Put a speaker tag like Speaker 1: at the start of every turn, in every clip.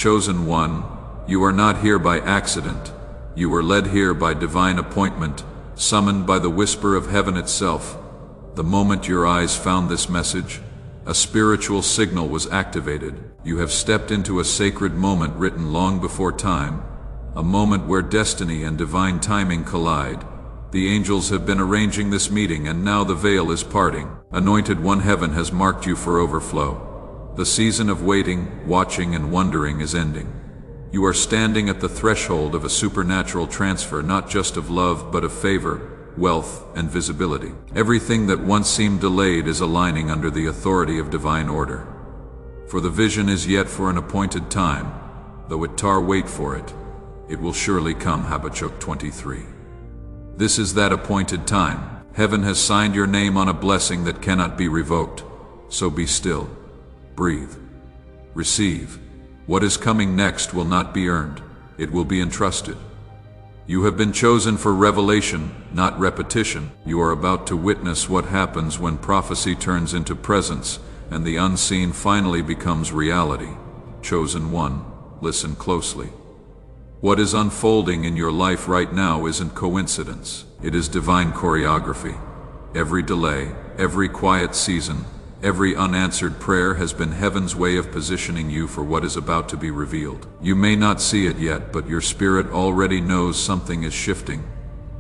Speaker 1: Chosen one, you are not here by accident. You were led here by divine appointment, summoned by the whisper of heaven itself. The moment your eyes found this message, a spiritual signal was activated. You have stepped into a sacred moment written long before time, a moment where destiny and divine timing collide. The angels have been arranging this meeting, and now the veil is parting. Anointed one, heaven has marked you for overflow. The season of waiting, watching, and wondering is ending. You are standing at the threshold of a supernatural transfer, not just of love, but of favor, wealth, and visibility. Everything that once seemed delayed is aligning under the authority of divine order. For the vision is yet for an appointed time, though it wait for it. It will surely come. Habakkuk 23. This is that appointed time. Heaven has signed your name on a blessing that cannot be revoked. So be still. Breathe. Receive. What is coming next will not be earned. It will be entrusted. You have been chosen for revelation, not repetition. You are about to witness what happens when prophecy turns into presence and the unseen finally becomes reality. Chosen one, listen closely. What is unfolding in your life right now isn't coincidence. It is divine choreography. Every delay, every quiet season, every unanswered prayer has been heaven's way of positioning you for what is about to be revealed. You may not see it yet, but your spirit already knows something is shifting.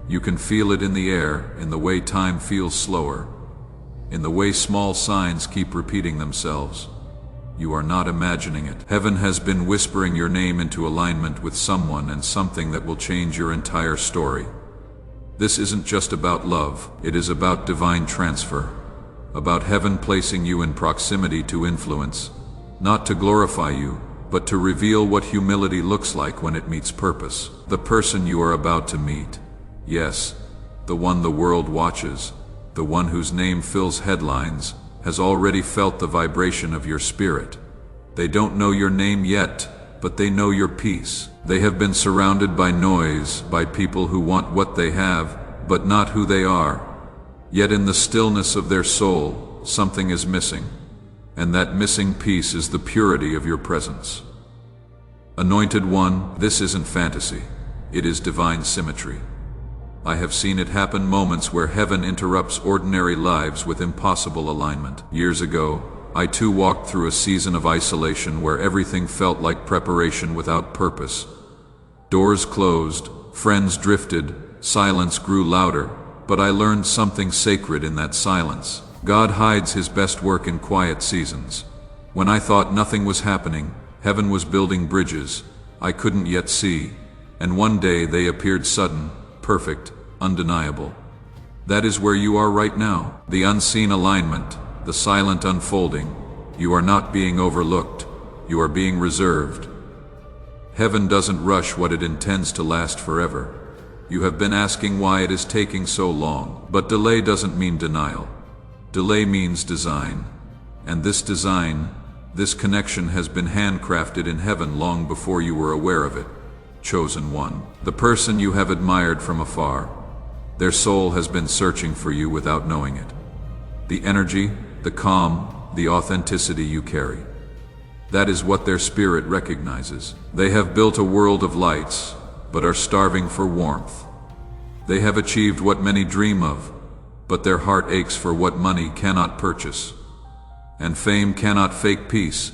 Speaker 1: You can feel it in the air, in the way time feels slower, in the way small signs keep repeating themselves. You are not imagining it. Heaven has been whispering your name into alignment with someone and something that will change your entire story. This isn't just about love, it is about divine transfer. About heaven placing you in proximity to influence, not to glorify you, but to reveal what humility looks like when it meets purpose. The person you are about to meet, yes, the one the world watches, the one whose name fills headlines, has already felt the vibration of your spirit. They don't know your name yet, but they know your peace. They have been surrounded by noise, by people who want what they have, but not who they are. Yet in the stillness of their soul, something is missing, and that missing piece is the purity of your presence. Anointed one, this isn't fantasy, it is divine symmetry. I have seen it happen, moments where heaven interrupts ordinary lives with impossible alignment. Years ago, I too walked through a season of isolation where everything felt like preparation without purpose. Doors closed, friends drifted, silence grew louder. But I learned something sacred in that silence. God hides his best work in quiet seasons. When I thought nothing was happening, heaven was building bridges I couldn't yet see, and one day they appeared sudden, perfect, undeniable. That is where you are right now. The unseen alignment, the silent unfolding. You are not being overlooked. You are being reserved. Heaven doesn't rush what it intends to last forever. You have been asking why it is taking so long, but delay doesn't mean denial. Delay means design. And this design, this connection has been handcrafted in heaven long before you were aware of it. Chosen one, the person you have admired from afar. Their soul has been searching for you without knowing it. The energy, the calm, the authenticity you carry. That is what their spirit recognizes. They have built a world of lights, but are starving for warmth. They have achieved what many dream of, but their heart aches for what money cannot purchase. And fame cannot fake peace,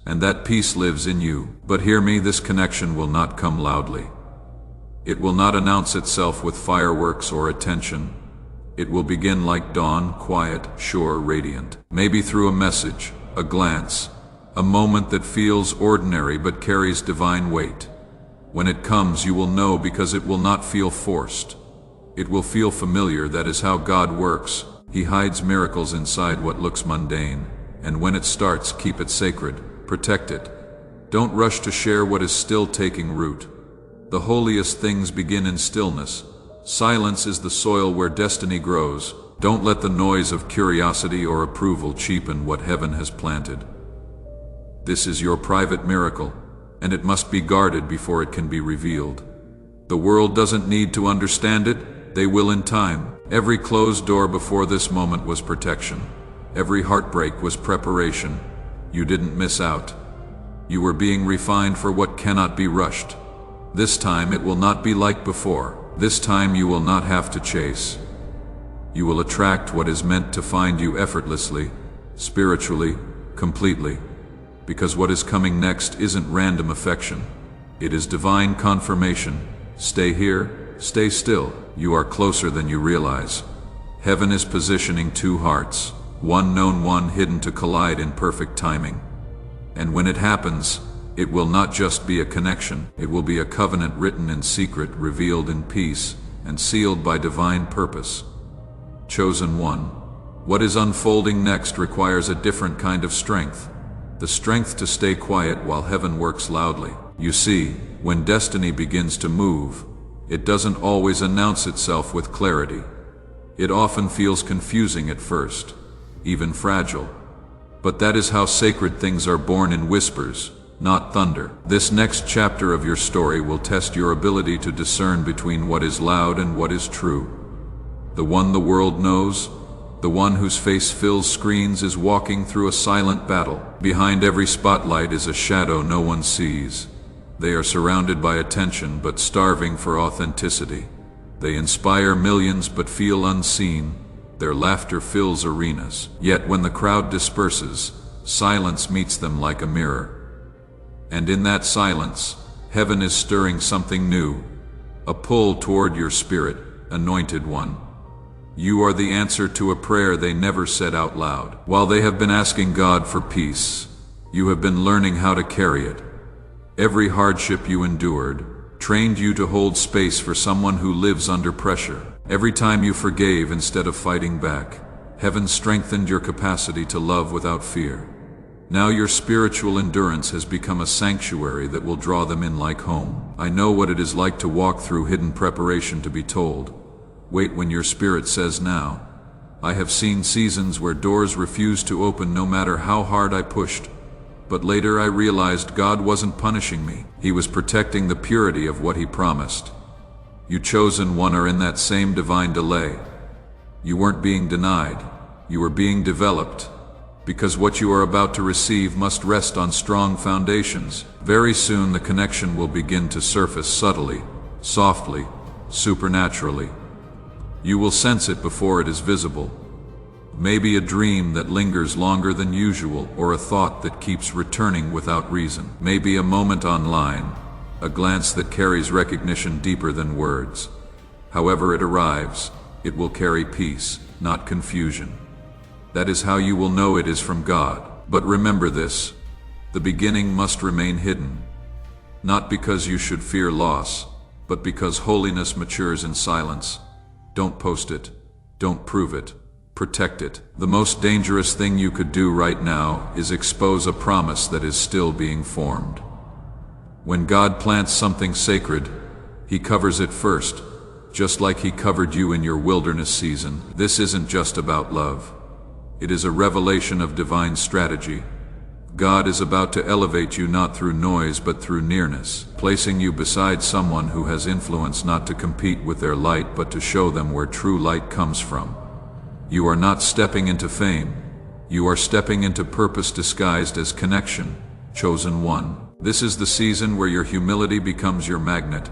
Speaker 1: and that peace lives in you. But hear me, this connection will not come loudly. It will not announce itself with fireworks or attention. It will begin like dawn, quiet, sure, radiant. Maybe through a message, a glance, a moment that feels ordinary but carries divine weight. When it comes, you will know, because it will not feel forced. It will feel familiar. That is how God works. He hides miracles inside what looks mundane. And when it starts, keep it sacred. Protect it. Don't rush to share what is still taking root. The holiest things begin in stillness. Silence is the soil where destiny grows. Don't let the noise of curiosity or approval cheapen what heaven has planted. This is your private miracle, and it must be guarded before it can be revealed. The world doesn't need to understand it, they will in time. Every closed door before this moment was protection. Every heartbreak was preparation. You didn't miss out. You are being refined for what cannot be rushed. This time it will not be like before. This time you will not have to chase. You will attract what is meant to find you effortlessly, spiritually, completely. Because what is coming next isn't random affection. It is divine confirmation. Stay here, stay still. You are closer than you realize. Heaven is positioning two hearts, one known, one hidden, to collide in perfect timing. And when it happens, it will not just be a connection. It will be a covenant written in secret, revealed in peace, and sealed by divine purpose. Chosen one. What is unfolding next requires a different kind of strength. The strength to stay quiet while heaven works loudly. You see, when destiny begins to move, it doesn't always announce itself with clarity. It often feels confusing at first, even fragile. But that is how sacred things are born, in whispers, not thunder. This next chapter of your story will test your ability to discern between what is loud and what is true. The one the world knows, the one whose face fills screens, is walking through a silent battle. Behind every spotlight is a shadow no one sees. They are surrounded by attention but starving for authenticity. They inspire millions but feel unseen. Their laughter fills arenas. Yet when the crowd disperses, silence meets them like a mirror. And in that silence, heaven is stirring something new, a pull toward your spirit, anointed one. You are the answer to a prayer they never said out loud. While they have been asking God for peace, you have been learning how to carry it. Every hardship you endured trained you to hold space for someone who lives under pressure. Every time you forgave instead of fighting back, heaven strengthened your capacity to love without fear. Now your spiritual endurance has become a sanctuary that will draw them in like home. I know what it is like to walk through hidden preparation, to be told, wait when your spirit says now. I have seen seasons where doors refused to open no matter how hard I pushed. But later I realized God wasn't punishing me. He was protecting the purity of what He promised. You chosen one are in that same divine delay. You weren't being denied. You were being developed. Because what you are about to receive must rest on strong foundations. Very soon the connection will begin to surface subtly, softly, supernaturally. You will sense it before it is visible. Maybe a dream that lingers longer than usual, or a thought that keeps returning without reason. Maybe a moment online, a glance that carries recognition deeper than words. However it arrives, it will carry peace, not confusion. That is how you will know it is from God. But remember this, the beginning must remain hidden. Not because you should fear loss, but because holiness matures in silence. Don't post it. Don't prove it. Protect it. The most dangerous thing you could do right now is expose a promise that is still being formed. When God plants something sacred, He covers it first, just like He covered you in your wilderness season. This isn't just about love. It is a revelation of divine strategy. God is about to elevate you not through noise but through nearness, placing you beside someone who has influence, not to compete with their light but to show them where true light comes from. You are not stepping into fame. You are stepping into purpose disguised as connection. Chosen one. This is the season where your humility becomes your magnet.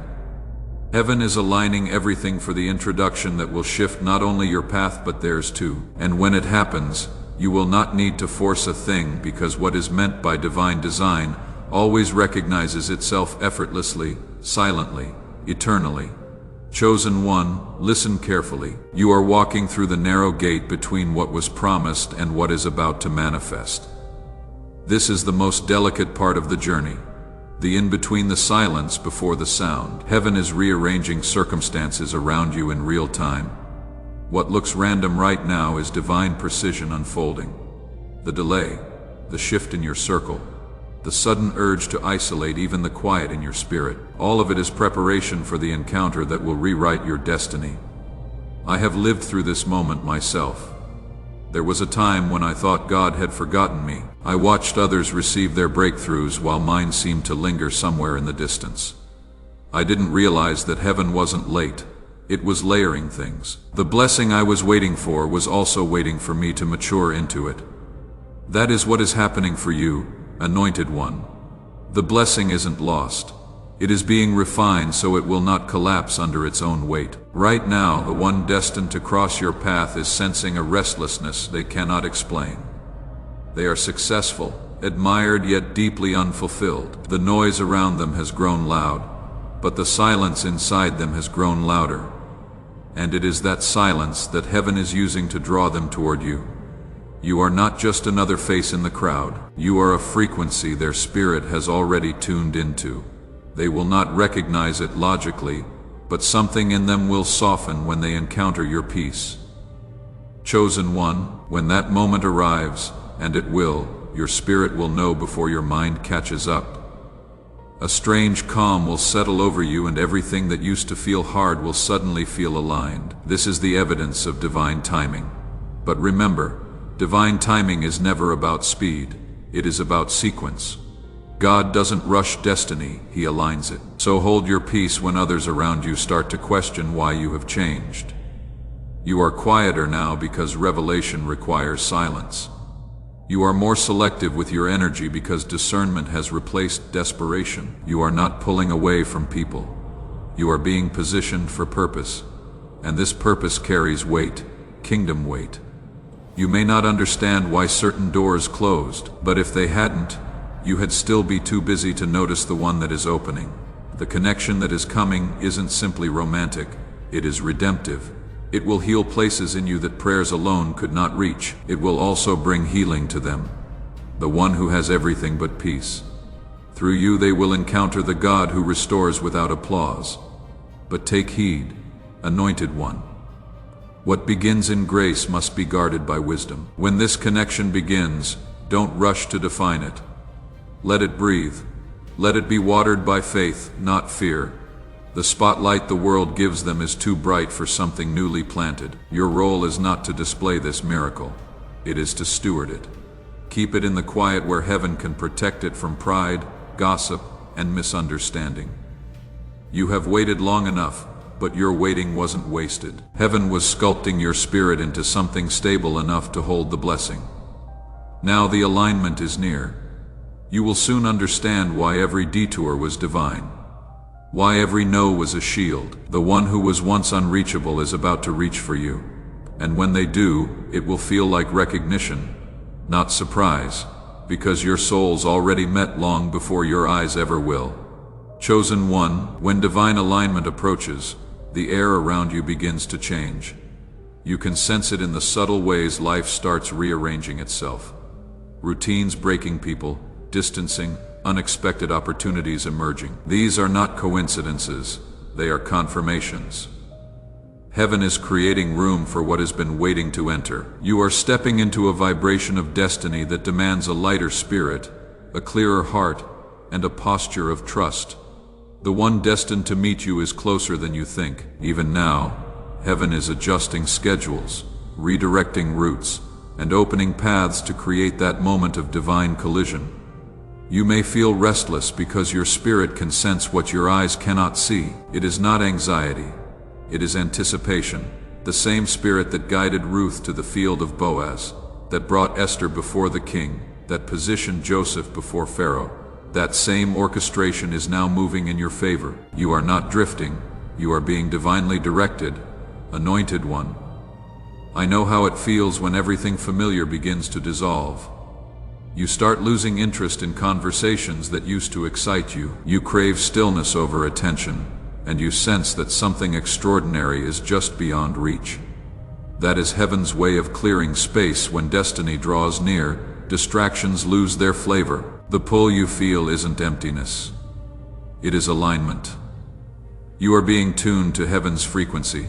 Speaker 1: Heaven is aligning everything for the introduction that will shift not only your path but theirs too. And when it happens, you will not need to force a thing, because what is meant by divine design always recognizes itself effortlessly, silently, eternally. Chosen one, listen carefully. You are walking through the narrow gate between what was promised and what is about to manifest. This is the most delicate part of the journey, the in-between, the silence before the sound. Heaven is rearranging circumstances around you in real time. What looks random right now is divine precision unfolding. The delay, the shift in your circle, the sudden urge to isolate, even the quiet in your spirit, all of it is preparation for the encounter that will rewrite your destiny. I have lived through this moment myself. There was a time when I thought God had forgotten me. I watched others receive their breakthroughs while mine seemed to linger somewhere in the distance. I didn't realize that heaven wasn't late. It was layering things. The blessing I was waiting for was also waiting for me to mature into it. That is what is happening for you, anointed one. The blessing isn't lost. It is being refined so it will not collapse under its own weight. Right now, the one destined to cross your path is sensing a restlessness they cannot explain. They are successful, admired yet deeply unfulfilled. The noise around them has grown loud, but the silence inside them has grown louder. And it is that silence that heaven is using to draw them toward you. You are not just another face in the crowd. You are a frequency their spirit has already tuned into. They will not recognize it logically, but something in them will soften when they encounter your peace. Chosen one, when that moment arrives, and it will, your spirit will know before your mind catches up. A strange calm will settle over you, and everything that used to feel hard will suddenly feel aligned. This is the evidence of divine timing. But remember, divine timing is never about speed. It is about sequence. God doesn't rush destiny, He aligns it. So hold your peace when others around you start to question why you have changed. You are quieter now because revelation requires silence. You are more selective with your energy because discernment has replaced desperation. You are not pulling away from people. You are being positioned for purpose, and this purpose carries weight, kingdom weight. You may not understand why certain doors closed, but if they hadn't, you had still be too busy to notice the one that is opening. The connection that is coming isn't simply romantic, it is redemptive. It will heal places in you that prayers alone could not reach. It will also bring healing to them, the one who has everything but peace. Through you they will encounter the God who restores without applause. But take heed, anointed one. What begins in grace must be guarded by wisdom. When this connection begins, don't rush to define it. Let it breathe. Let it be watered by faith, not fear. The spotlight the world gives them is too bright for something newly planted. Your role is not to display this miracle. It is to steward it. Keep it in the quiet where heaven can protect it from pride, gossip, and misunderstanding. You have waited long enough, but your waiting wasn't wasted. Heaven was sculpting your spirit into something stable enough to hold the blessing. Now the alignment is near. You will soon understand why every detour was divine. Why every no was a shield. The one who was once unreachable is about to reach for you. And when they do, it will feel like recognition, not surprise, because your souls already met long before your eyes ever will. Chosen one, when divine alignment approaches, the air around you begins to change. You can sense it in the subtle ways life starts rearranging itself. Routines breaking people, distancing, unexpected opportunities emerging. These are not coincidences, they are confirmations. Heaven is creating room for what has been waiting to enter. You are stepping into a vibration of destiny that demands a lighter spirit, a clearer heart, and a posture of trust. The one destined to meet you is closer than you think. Even now, heaven is adjusting schedules, redirecting routes, and opening paths to create that moment of divine collision. You may feel restless because your spirit can sense what your eyes cannot see. It is not anxiety. It is anticipation. The same spirit that guided Ruth to the field of Boaz, that brought Esther before the king, that positioned Joseph before Pharaoh. That same orchestration is now moving in your favor. You are not drifting. You are being divinely directed, anointed one. I know how it feels when everything familiar begins to dissolve. You start losing interest in conversations that used to excite you. You crave stillness over attention, and you sense that something extraordinary is just beyond reach. That is heaven's way of clearing space. When destiny draws near, distractions lose their flavor. The pull you feel isn't emptiness. It is alignment. You are being tuned to heaven's frequency.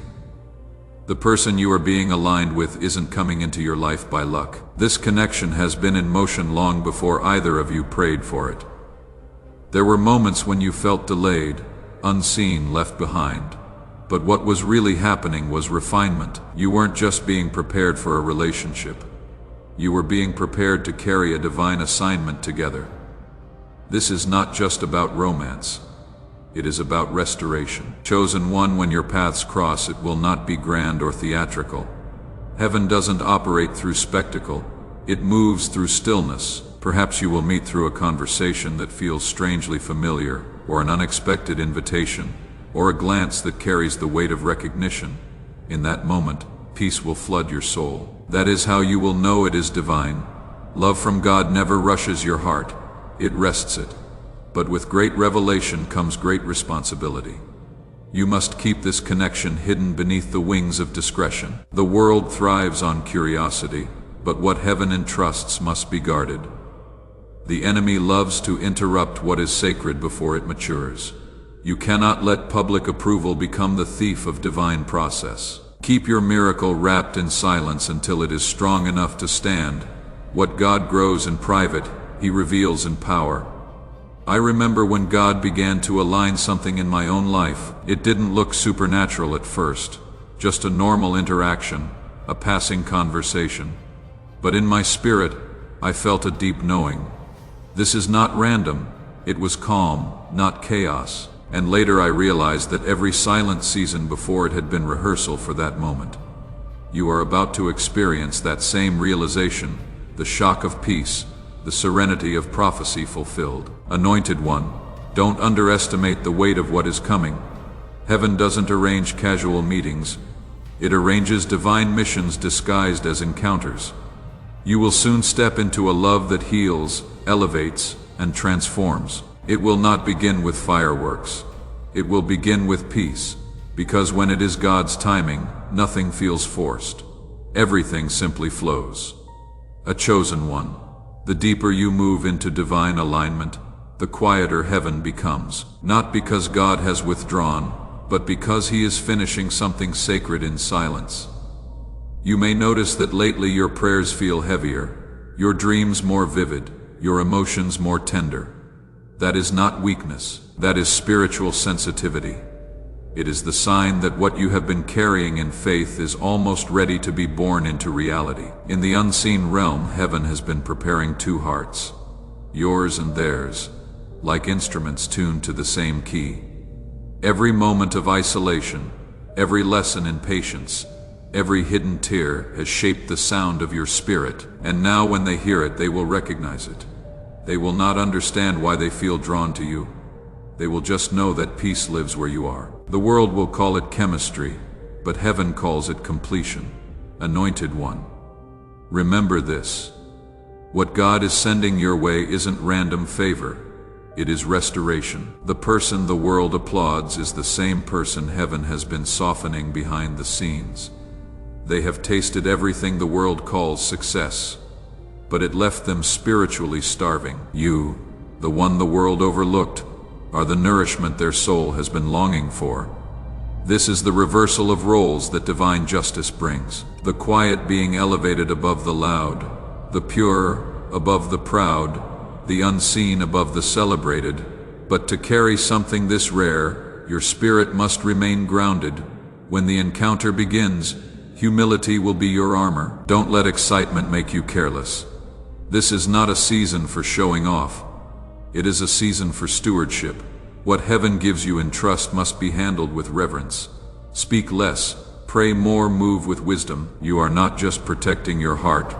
Speaker 1: The person you are being aligned with isn't coming into your life by luck. This connection has been in motion long before either of you prayed for it. There were moments when you felt delayed, unseen, left behind. But what was really happening was refinement. You weren't just being prepared for a relationship. You were being prepared to carry a divine assignment together. This is not just about romance. It is about restoration. Chosen one, when your paths cross, it will not be grand or theatrical. Heaven doesn't operate through spectacle. It moves through stillness. Perhaps you will meet through a conversation that feels strangely familiar, or an unexpected invitation, or a glance that carries the weight of recognition. In that moment, peace will flood your soul. That is how you will know it is divine. Love from God never rushes your heart, it rests it. But with great revelation comes great responsibility. You must keep this connection hidden beneath the wings of discretion. The world thrives on curiosity, but what heaven entrusts must be guarded. The enemy loves to interrupt what is sacred before it matures. You cannot let public approval become the thief of divine process. Keep your miracle wrapped in silence until it is strong enough to stand. What God grows in private, He reveals in power. I remember when God began to align something in my own life. It didn't look supernatural at first, just a normal interaction, a passing conversation. But in my spirit, I felt a deep knowing. This is not random. It was calm, not chaos. And later I realized that every silent season before it had been rehearsal for that moment. You are about to experience that same realization, the shock of peace, the serenity of prophecy fulfilled. Anointed one, don't underestimate the weight of what is coming. Heaven doesn't arrange casual meetings. It arranges divine missions disguised as encounters. You will soon step into a love that heals, elevates, and transforms. It will not begin with fireworks. It will begin with peace, because when it is God's timing, nothing feels forced. Everything simply flows. A chosen one. The deeper you move into divine alignment, the quieter heaven becomes. Not because God has withdrawn, but because He is finishing something sacred in silence. You may notice that lately your prayers feel heavier, your dreams more vivid, your emotions more tender. That is not weakness, that is spiritual sensitivity. It is the sign that what you have been carrying in faith is almost ready to be born into reality. In the unseen realm, heaven has been preparing two hearts, yours and theirs, like instruments tuned to the same key. Every moment of isolation, every lesson in patience, every hidden tear has shaped the sound of your spirit, and now when they hear it, they will recognize it. They will not understand why they feel drawn to you. They will just know that peace lives where you are. The world will call it chemistry, but heaven calls it completion. Anointed one. Remember this. What God is sending your way isn't random favor. It is restoration. The person the world applauds is the same person heaven has been softening behind the scenes. They have tasted everything the world calls success, but it left them spiritually starving. You, the one the world overlooked, are the nourishment their soul has been longing for. This is the reversal of roles that divine justice brings. The quiet being elevated above the loud, the pure above the proud, the unseen above the celebrated. But to carry something this rare, your spirit must remain grounded. When the encounter begins, humility will be your armor. Don't let excitement make you careless. This is not a season for showing off. It is a season for stewardship. What heaven gives you in trust must be handled with reverence. Speak less, pray more, move with wisdom. You are not just protecting your heart,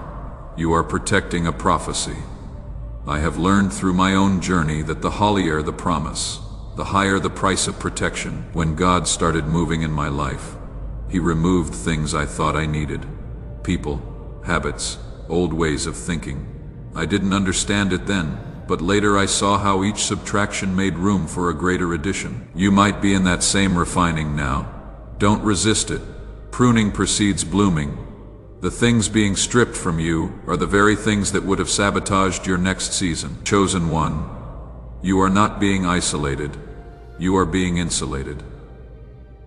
Speaker 1: you are protecting a prophecy. I have learned through my own journey that the holier the promise, the higher the price of protection. When God started moving in my life, He removed things I thought I needed. People, habits, old ways of thinking. I didn't understand it then, but later I saw how each subtraction made room for a greater addition. You might be in that same refining now. Don't resist it. Pruning precedes blooming. The things being stripped from you are the very things that would have sabotaged your next season. Chosen one, you are not being isolated. You are being insulated.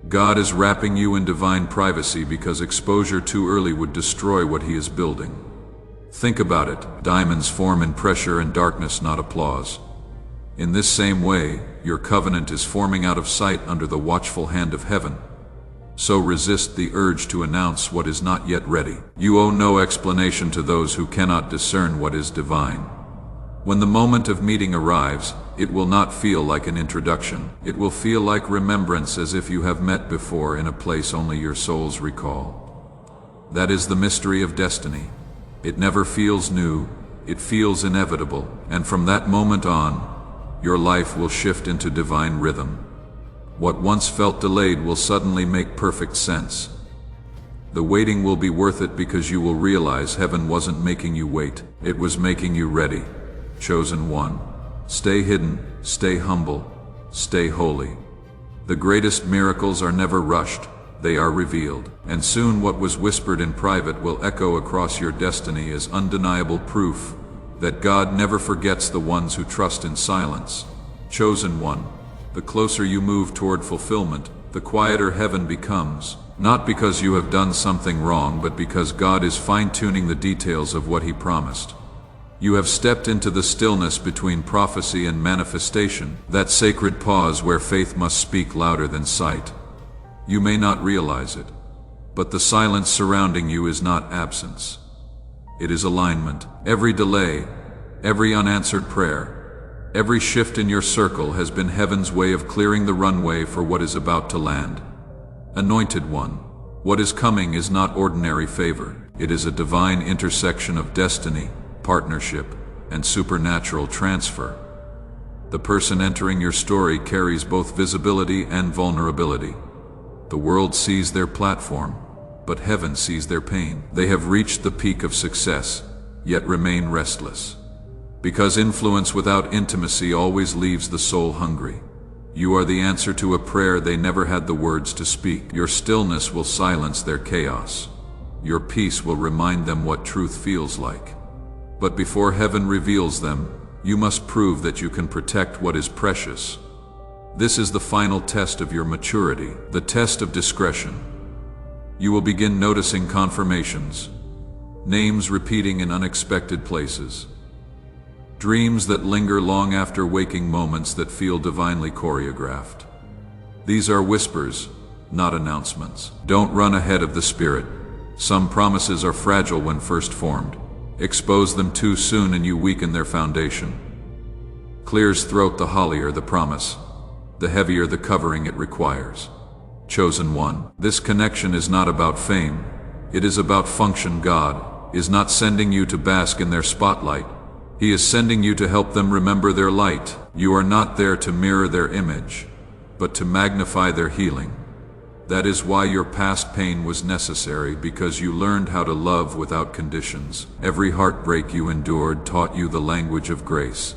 Speaker 1: God is wrapping you in divine privacy because exposure too early would destroy what He is building. Think about it. Diamonds form in pressure and darkness, not applause. In this same way, your covenant is forming out of sight under the watchful hand of heaven. So resist the urge to announce what is not yet ready. You owe no explanation to those who cannot discern what is divine. When the moment of meeting arrives, it will not feel like an introduction. It will feel like remembrance, as if you have met before in a place only your souls recall. That is the mystery of destiny. It never feels new, it feels inevitable, and from that moment on, your life will shift into divine rhythm. What once felt delayed will suddenly make perfect sense. The waiting will be worth it because you will realize heaven wasn't making you wait, it was making you ready. Chosen one. Stay hidden, stay humble, stay holy. The greatest miracles are never rushed, they are revealed. And soon what was whispered in private will echo across your destiny as undeniable proof that God never forgets the ones who trust in silence. Chosen one. The closer you move toward fulfillment, the quieter heaven becomes. Not because you have done something wrong, but because God is fine-tuning the details of what He promised. You have stepped into the stillness between prophecy and manifestation, that sacred pause where faith must speak louder than sight. You may not realize it, but the silence surrounding you is not absence. It is alignment. Every delay, every unanswered prayer, every shift in your circle has been heaven's way of clearing the runway for what is about to land. Anointed one, what is coming is not ordinary favor. It is a divine intersection of destiny, partnership, and supernatural transfer. The person entering your story carries both visibility and vulnerability. The world sees their platform, but heaven sees their pain. They have reached the peak of success, yet remain restless. Because influence without intimacy always leaves the soul hungry. You are the answer to a prayer they never had the words to speak. Your stillness will silence their chaos. Your peace will remind them what truth feels like. But before heaven reveals them, you must prove that you can protect what is precious. This is the final test of your maturity, the test of discretion. You will begin noticing confirmations, names repeating in unexpected places, dreams that linger long after waking moments that feel divinely choreographed. These are whispers, not announcements. Don't run ahead of the Spirit. Some promises are fragile when first formed. Expose them too soon and you weaken their foundation. Clear's throat the hollier the promise, the heavier the covering it requires. Chosen one. This connection is not about fame. It is about function. God is not sending you to bask in their spotlight. He is sending you to help them remember their light. You are not there to mirror their image, but to magnify their healing. That is why your past pain was necessary, because you learned how to love without conditions. Every heartbreak you endured taught you the language of grace.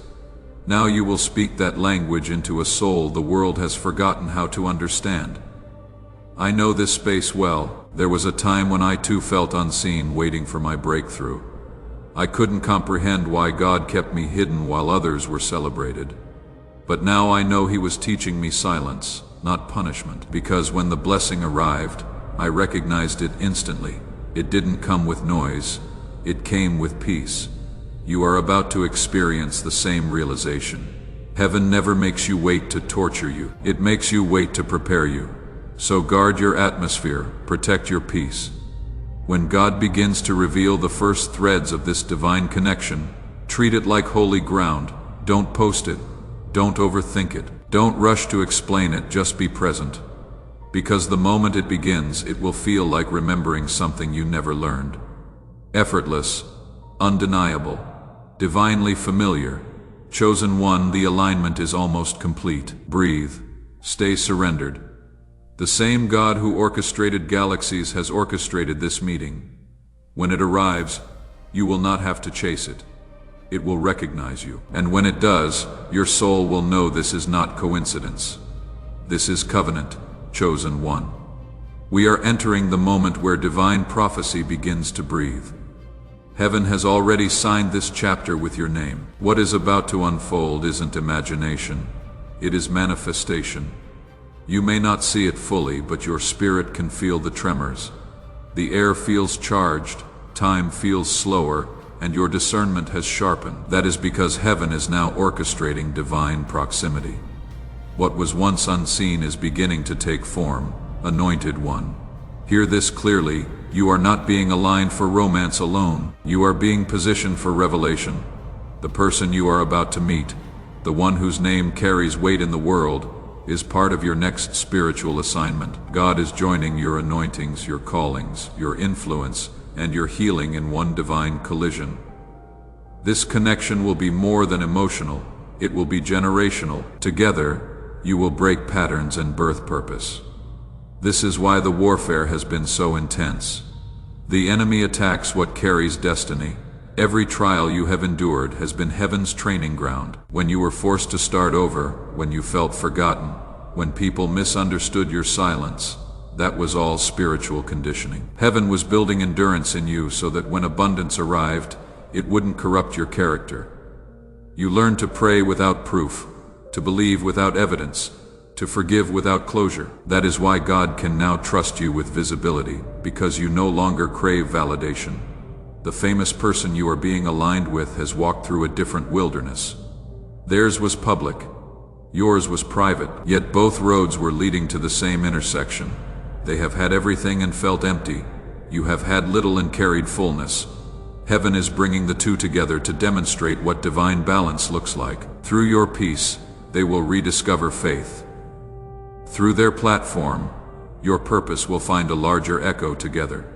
Speaker 1: Now you will speak that language into a soul the world has forgotten how to understand. I know this space well. There was a time when I too felt unseen, waiting for my breakthrough. I couldn't comprehend why God kept me hidden while others were celebrated. But now I know He was teaching me silence, not punishment. Because when the blessing arrived, I recognized it instantly. It didn't come with noise, it came with peace. You are about to experience the same realization. Heaven never makes you wait to torture you. It makes you wait to prepare you. So guard your atmosphere, protect your peace. When God begins to reveal the first threads of this divine connection, treat it like holy ground. Don't post it. Don't overthink it. Don't rush to explain it, just be present. Because the moment it begins, it will feel like remembering something you never learned. Effortless, undeniable, divinely familiar. Chosen one, the alignment is almost complete. Breathe. Stay surrendered. The same God who orchestrated galaxies has orchestrated this meeting. When it arrives, you will not have to chase it. It will recognize you. And when it does, your soul will know this is not coincidence. This is covenant, chosen one. We are entering the moment where divine prophecy begins to breathe. Heaven has already signed this chapter with your name. What is about to unfold isn't imagination. It is manifestation. You may not see it fully, but your spirit can feel the tremors. The air feels charged, time feels slower, and your discernment has sharpened. That is because heaven is now orchestrating divine proximity. What was once unseen is beginning to take form. Anointed one. Hear this clearly, you are not being aligned for romance alone. You are being positioned for revelation. The person you are about to meet, the one whose name carries weight in the world, is part of your next spiritual assignment. God is joining your anointings, your callings, your influence, and your healing in one divine collision. This connection will be more than emotional, it will be generational. Together, you will break patterns and birth purpose. This is why the warfare has been so intense. The enemy attacks what carries destiny. Every trial you have endured has been heaven's training ground. When you were forced to start over, when you felt forgotten, when people misunderstood your silence, that was all spiritual conditioning. Heaven was building endurance in you so that when abundance arrived, it wouldn't corrupt your character. You learned to pray without proof, to believe without evidence, to forgive without closure. That is why God can now trust you with visibility, because you no longer crave validation. The famous person you are being aligned with has walked through a different wilderness. Theirs was public, yours was private, yet both roads were leading to the same intersection. They have had everything and felt empty. You have had little and carried fullness. Heaven is bringing the two together to demonstrate what divine balance looks like. Through your peace, they will rediscover faith. Through their platform, your purpose will find a larger echo together.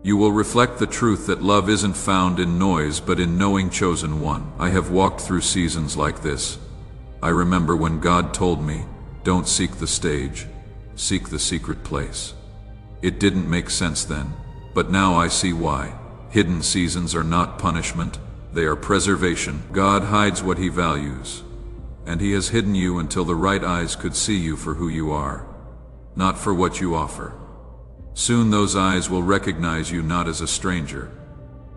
Speaker 1: You will reflect the truth that love isn't found in noise but in knowing chosen one. I have walked through seasons like this. I remember when God told me, don't seek the stage, seek the secret place. It didn't make sense then, but now I see why. Hidden seasons are not punishment, they are preservation. God hides what He values, and He has hidden you until the right eyes could see you for who you are, not for what you offer. Soon those eyes will recognize you not as a stranger,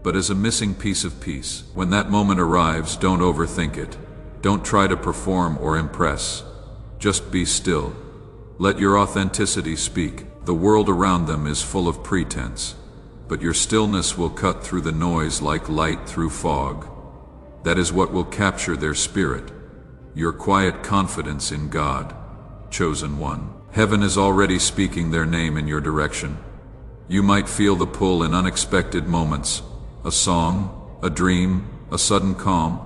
Speaker 1: but as a missing piece of peace. When that moment arrives, don't overthink it. Don't try to perform or impress. Just be still. Let your authenticity speak. The world around them is full of pretense, but your stillness will cut through the noise like light through fog. That is what will capture their spirit, your quiet confidence in God, chosen one. Heaven is already speaking their name in your direction. You might feel the pull in unexpected moments, a song, a dream, a sudden calm.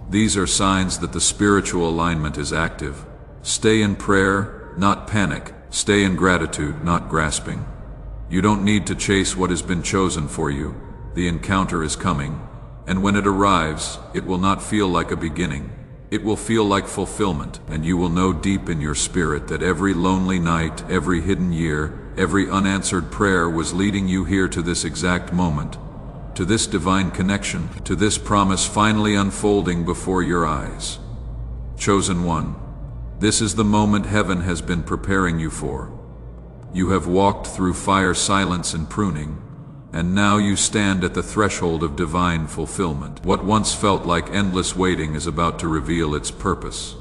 Speaker 1: These are signs that the spiritual alignment is active. Stay in prayer, not panic. Stay in gratitude, not grasping. You don't need to chase what has been chosen for you. The encounter is coming, and when it arrives, it will not feel like a beginning. It will feel like fulfillment, and you will know deep in your spirit that every lonely night, every hidden year, every unanswered prayer was leading you here to this exact moment, to this divine connection, to this promise finally unfolding before your eyes. Chosen one, this is the moment heaven has been preparing you for. You have walked through fire, silence, and pruning, and now you stand at the threshold of divine fulfillment. What once felt like endless waiting is about to reveal its purpose.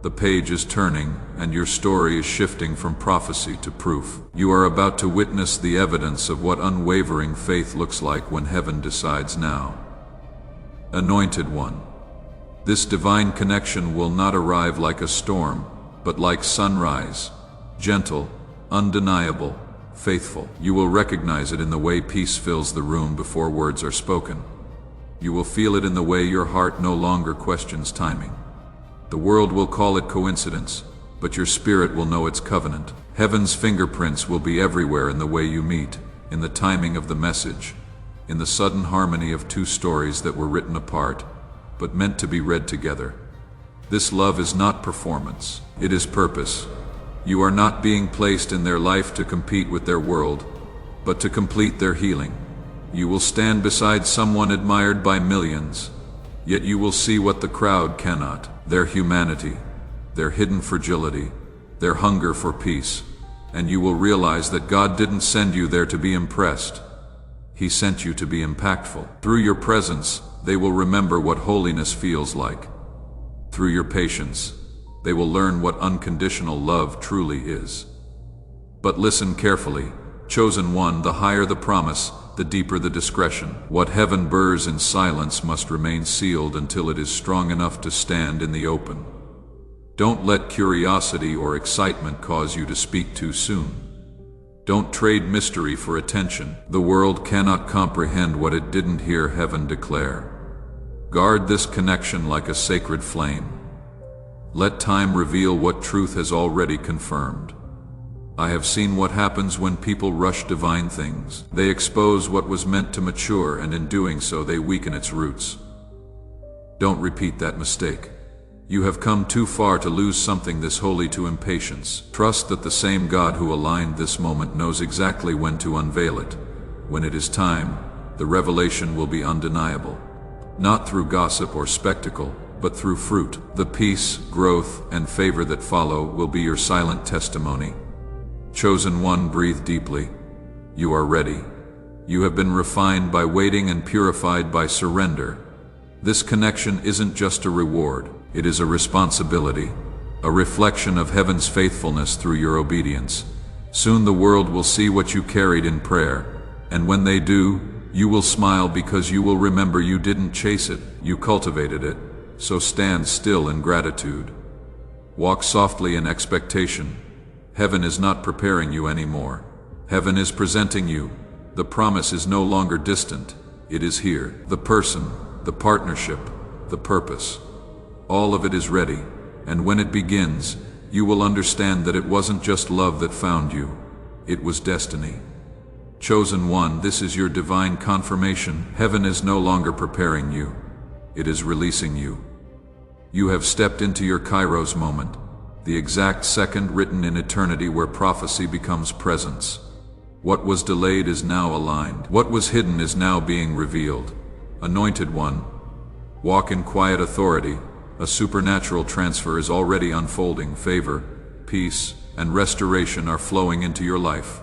Speaker 1: The page is turning, and your story is shifting from prophecy to proof. You are about to witness the evidence of what unwavering faith looks like when heaven decides now. Anointed one, this divine connection will not arrive like a storm, but like sunrise, gentle, undeniable, faithful. You will recognize it in the way peace fills the room before words are spoken. You will feel it in the way your heart no longer questions timing. The world will call it coincidence, but your spirit will know it's covenant. Heaven's fingerprints will be everywhere in the way you meet, in the timing of the message, in the sudden harmony of two stories that were written apart, but meant to be read together. This love is not performance, it is purpose. You are not being placed in their life to compete with their world, but to complete their healing. You will stand beside someone admired by millions, yet you will see what the crowd cannot: their humanity, their hidden fragility, their hunger for peace. And you will realize that God didn't send you there to be impressed. He sent you to be impactful. Through your presence, they will remember what holiness feels like. Through your patience, they will learn what unconditional love truly is. But listen carefully, chosen one, the higher the promise, the deeper the discretion. What heaven burrs in silence must remain sealed until it is strong enough to stand in the open. Don't let curiosity or excitement cause you to speak too soon. Don't trade mystery for attention. The world cannot comprehend what it didn't hear heaven declare. Guard this connection like a sacred flame. Let time reveal what truth has already confirmed. I have seen what happens when people rush divine things. They expose what was meant to mature, and in doing so they weaken its roots. Don't repeat that mistake. You have come too far to lose something this holy to impatience. Trust that the same God who aligned this moment knows exactly when to unveil it. When it is time, the revelation will be undeniable. Not through gossip or spectacle, but through fruit. The peace, growth, and favor that follow will be your silent testimony. Chosen one, breathe deeply. You are ready. You have been refined by waiting and purified by surrender. This connection isn't just a reward. It is a responsibility, a reflection of heaven's faithfulness through your obedience. Soon the world will see what you carried in prayer, and when they do, you will smile because you will remember you didn't chase it, you cultivated it. So stand still in gratitude. Walk softly in expectation. Heaven is not preparing you anymore. Heaven is presenting you. The promise is no longer distant. It is here. The person, the partnership, the purpose. All of it is ready, and when it begins, you will understand that it wasn't just love that found you. It was destiny. Chosen one, this is your divine confirmation. Heaven is no longer preparing you. It is releasing you. You have stepped into your Kairos moment, the exact second written in eternity where prophecy becomes presence. What was delayed is now aligned. What was hidden is now being revealed. Anointed one, walk in quiet authority. A supernatural transfer is already unfolding. Favor, peace, and restoration are flowing into your life.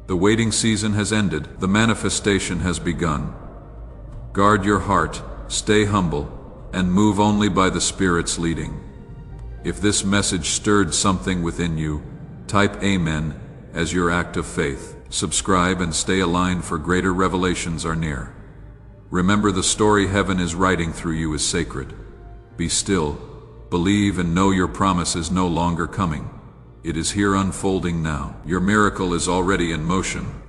Speaker 1: The waiting season has ended. The manifestation has begun. Guard your heart, stay humble, and move only by the Spirit's leading. If this message stirred something within you, type Amen as your act of faith. Subscribe and stay aligned, for greater revelations are near. Remember, the story heaven is writing through you is sacred. Be still, believe, and know your promise is no longer coming. It is here, unfolding now. Your miracle is already in motion.